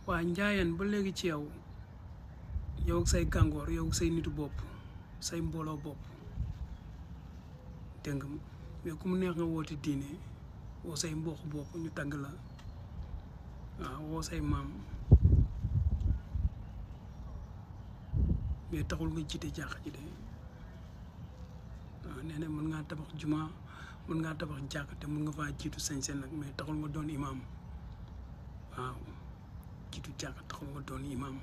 waa njaayeen ba léegi ci yow ak say gàngoor yow ak say nitu bopp say mbooloo bopp dégg nga mais ku mu neex nga woote diine woo say mbokk bopp ñu tagg la waaw woo say maam mais taxul nga jiite jàq ji de waaw nee na mën ngaa tabax juma mën ngaa tabax jàq te mën nga faa jiitu sañ-sañ nag mais taxul nga doon imaam waaw jiitu jàq taxul nga doon imaam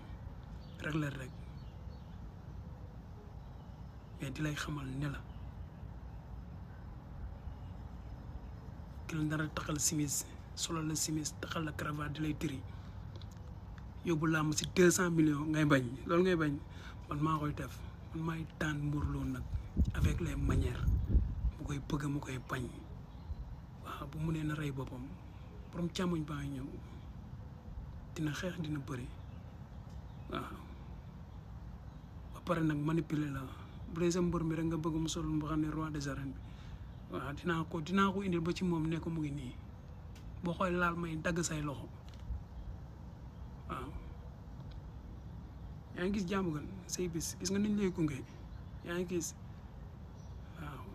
rek la rek mais di lay xamal ne la ki la dara taxal simis solo la simis taxal la cravate di lay tëri yóbbu làmb si 200 millions ngay bañ loolu ngay bañ man maa koy def man maay tànn Modou Lo nag avec les manières mu koy bëgg mu koy bañ waaw bu mu nee na rey boppam borom càmmoñ baa ngi ñëw dina xeex dina bëri waaw ba pare nag manipuler la bu dee sa mbër mi rek nga bëgg mu sol mu xam ne roi des arènes bi waaw dinaa ko indil ba ci moom ne ko mu ngi nii boo xooy laal may dagg say loxo waaw yaa ngi gis jàmm gan say bis gis nga niñ lay gunge yaa ngi gis waaw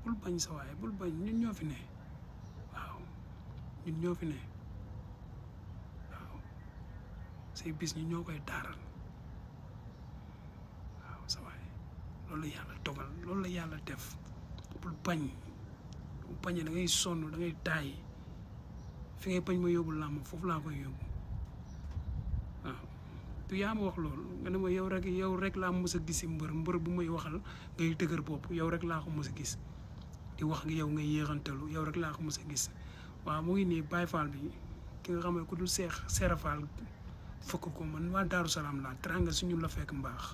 bul bañ sa waay bul bañ ñun ñoo fi ne waaw ñun ñoo fi ne waaw say bis ñu ñoo koy taaral waaw sa waay loolu la yàlla dogal loolu la yàlla def bul bañ bu bañee da ngay sonn da ngay taay fi ngay bañ ma yóbbu làmb foofu laa koy yóbbu waaw du yaa ma wax loolu nga ne ma yow rek laa mës a gis mbër bu may waxal ngay dëgër bopp yow rek laa ko mës a gis di wax ak yow ngay yéexantalu yow rek laa ko mës a gis waaw mu ngi nii Baye Fall bi ki nga xam ne ku dul Seera Fall fëkk ko man waa Daaru Salaam laa teranga suñu la fekk mbaax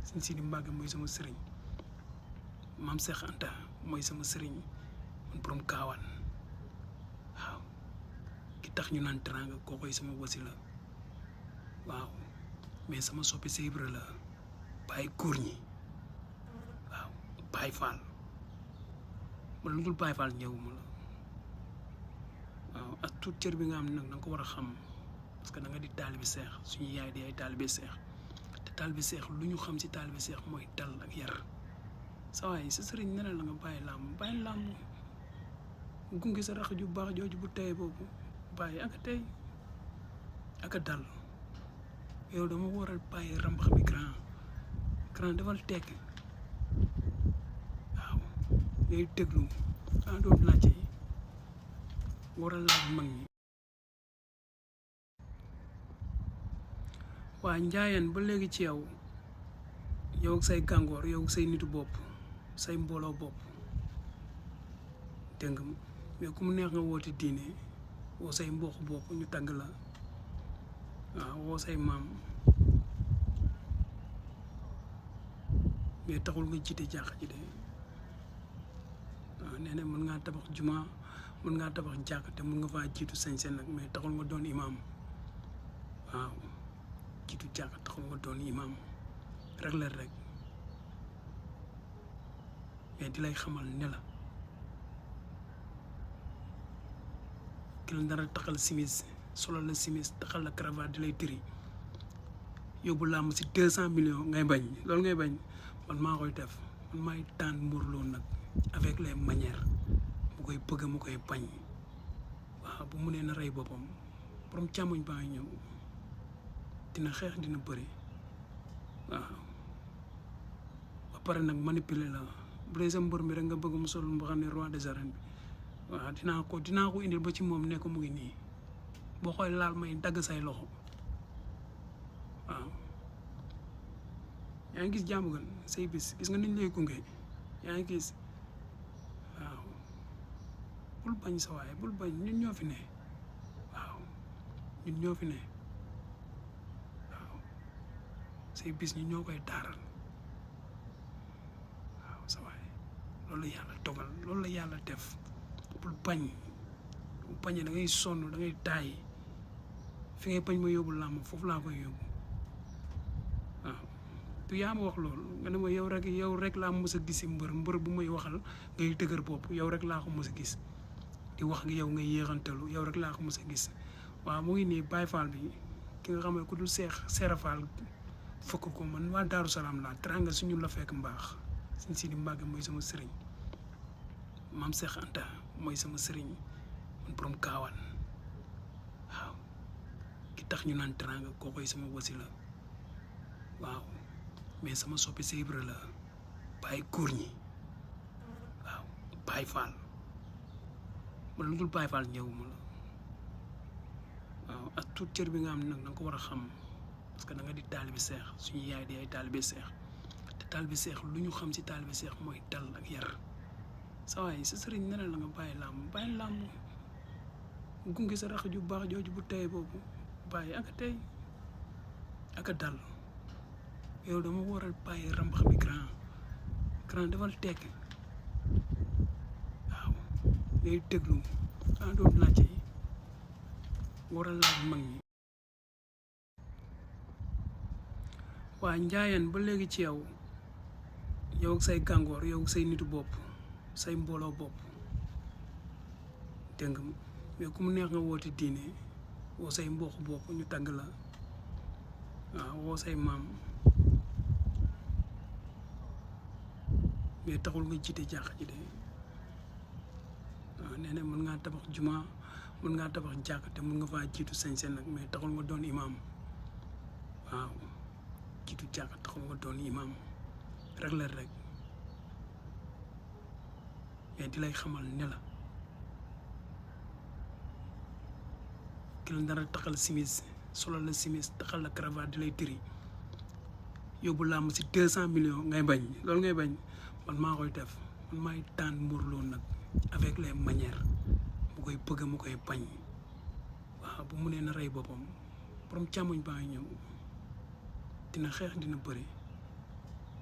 suñ Sidi Mbàkke mooy sama sëriñ maam Seex Anta mooy sama sëriñ man borom kaawaan waaw ki tax ñu naan teranga koo koy sama wasi la waaw mais sama soppi sa Ibra la Baye góor ñi waaw Baye Fall man lu dul Baye Fall ñëwuma la waaw ak tout cër bi nga am nag da nga ko war a xam parce que da nga di taalibi seex suñu yaay di ay taalibi seex te taalibi seex lu ñu xam si taalibi seex mooy dal ak yar sa waay sa sëriñ ne la nga bàyyi làmb gunge sa rax ju baax jooju bu tey boobu bàyyi ak a tey ak a dal yow dama war a bàyyi rambax bi grand defal tekk waaw ngay déglu daa doon laajte war a laaj mag ñi waa njaayeen ba léegi ci yow ak say gàngoor yow ak say nitu bopp say mbooloo bopp dégg nga mais ku mu neex nga woote diine woo say mbokk bopp ñu tagg la waaw woo say maam mais taxul nga jiite jàq ji de waaw nee na mën ngaa tabax juma mën ngaa tabax jàq te mën nga faa jiitu sañ-sañ nag mais taxul nga doon imaam waaw jiitu jàq taxul nga doon imaam rek la rek mais di lay xamal ne la ki la dara taxal simis solo la simis taxal la cravate di lay tëri yóbbu làmb si 200 millions ngay bañ loolu ngay bañ man maa koy def man maay tànn Modou Lo nag avec les manières mu koy bëgg mu koy bañ waaw bu mu nee na rey boppam borom càmmoñ baa ngi ñëw dina xeex dina bëri waaw ba pare nag manipuler la bu dee sa mbër mi rek nga bëgg mu sol mu xam ne roi des arènes bi waaw dinaa ko indil ba ci moom ne ko mu ngi nii boo xooy laal may dagg say loxo waaw yaa ngi gis jàmm gan say bis gis nga niñ lay gunge yaa ngi gis waaw bul bañ sa waay bul bañ ñun ñoo fi ne waaw ñun ñoo fi ne waaw say bis ñu ñoo koy taaral waaw sa waay loolu la yàlla dogal loolu la yàlla def bul bañ bu bañee da ngay sonn da ngay taay fi ngay bañ ma yóbbu làmb foofu laa koy yóbbu waaw du yaa ma wax loolu nga ne ma yow rek laa mës a gis mbër bu may waxal ngay dëgër bopp yow rek laa ko mës a gis di wax ak yow ngay yéexantalu yow rek laa ko mës a gis waaw mu ngi nii Baye Fall bi ki nga xam ne ku dul Seera Fall fëkk ko man waa Daaru Salaam laa teranga suñu la fekk mbaax suñ Sidi Mbàkke mooy sama sëriñ maam Seex Anta mooy sama sëriñ man borom kaawaan waaw ki tax ñu naan teranga kookoy sama wasila waaw mais sama soppi sa Ibra la Baye góor ñi waaw Baye Fall man lu dul Baye Fall ñëwuma la waaw ak tout cër bi nga xam ne nag da nga ko war a xam parce que da nga di taalibi seex suñu yaay di ay taalibi seex te taalibi seex lu ñu xam si taalibi seex mooy dal ak yar sa waay sa sëriñ ne la nga bàyyi làmb gunge sa rax ju baax jooju bu tey boobu bàyyi ak a tey ak a dal yow dama waral bàyyi rambax bi grand defal tekk waaw ngay déglu doon laajte waral laaj mag ñi waa njaayeen ba léegi ci yow ak say gàngoor yow ak say nitu bopp say mbooloo bopp dégg nga mais ku mu neex nga woote diine woo say mbokk bopp ñu tàgg la waaw woo say maam mais taxul nga jiite jàq ji de waaw nee na mën ngaa tabax juma mën ngaa tabax jàq te mën nga faa jiitu sañ-sañ nag mais taxul nga doon imaam waaw jiitu jàq taxul nga doon imaam rek la rek mais di lay xamal ne la ki la dara taxal simis solo la simis taxal la cravate di lay tëri yóbbu làmb si 200 millions ngay bañ loolu ngay bañ man maa koy def man maay tànn Modou Lo nag avec les manières mu koy bëgg mu koy bañ waaw bu mu nee na rey boppam borom càmmoñ baa ngi ñëw dina xeex dina bëri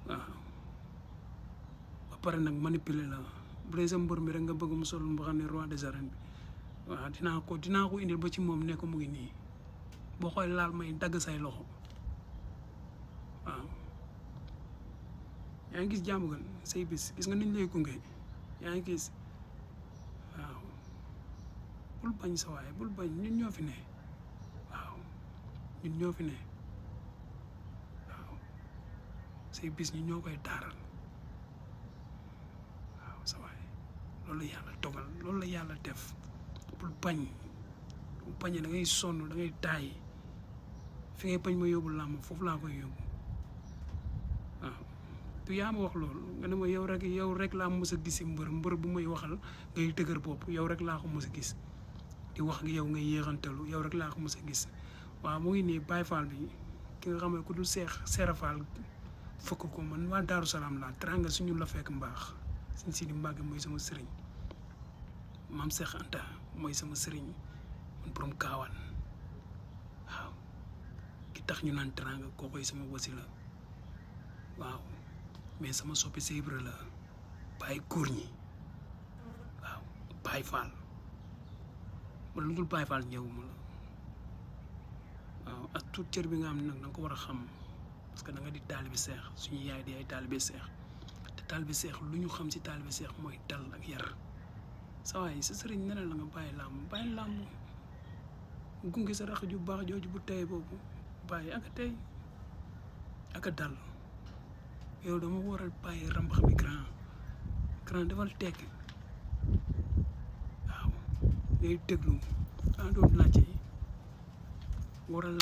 waaw ba pare nag manipuler la bu dee sa mbër mi rek nga bëgg mu sol mu xam ne roi des arènes bi waaw dinaa ko indil ba ci moom ne ko mu ngi nii boo koy laal may dagg say loxo waaw yaa ngi gis jàmm gan say bis gis nga niñ lay gunge yaa ngi gis waaw bul bañ sa waay bul bañ ñun ñoo fi ne waaw ñun ñoo fi ne waaw say bis ñun ñoo koy taaral waaw sa waay loolu la yàlla dogal loolu la yàlla def bul bañ bu bañee da ngay sonn da ngay taay fi ngay bañ ma yóbbu làmb foofu laa koy yóbbu waaw tu yaa ma wax loolu nga ne ma yow rek laa mës a gis mbër bu may waxal ngay dëgër bopp yow rek laa ko mës a gis di wax ak yow ngay yéexantalu yow rek laa ko mës a gis waaw mu ngi nii Baye Fall bi ki nga xam ne ku dul Seera Fall fëkk ko man waa Daaru Salaam laa teranga suñu la fekk mbaax suñ Sidi Mbàkke mooy sama sëriñ maam Seex Anta mooy sama sëriñ man borom kaawaan waaw ki tax ñu naan teranga kookoy sama wasila waaw mais sama soppi sa Ibra la Baye góor ñi waaw Baye Fall man lu dul Baye Fall ñëwuma la waaw ak tout cër bi nga xam ne nag da nga ko war a xam parce que da nga di taalibi seex suñu yaay di ay taalibi seex te taalibi seex lu ñu xam si taalibi seex mooy dal ak yar sa waay sa sëriñ ne la nga bàyyi làmb gunge sa rax ju baax jooju bu tey boobu bàyyi ak a tey ak a dal yow dama waral bàyyi rambax bi grand defal tekk waaw ngay déglu doon laajte waral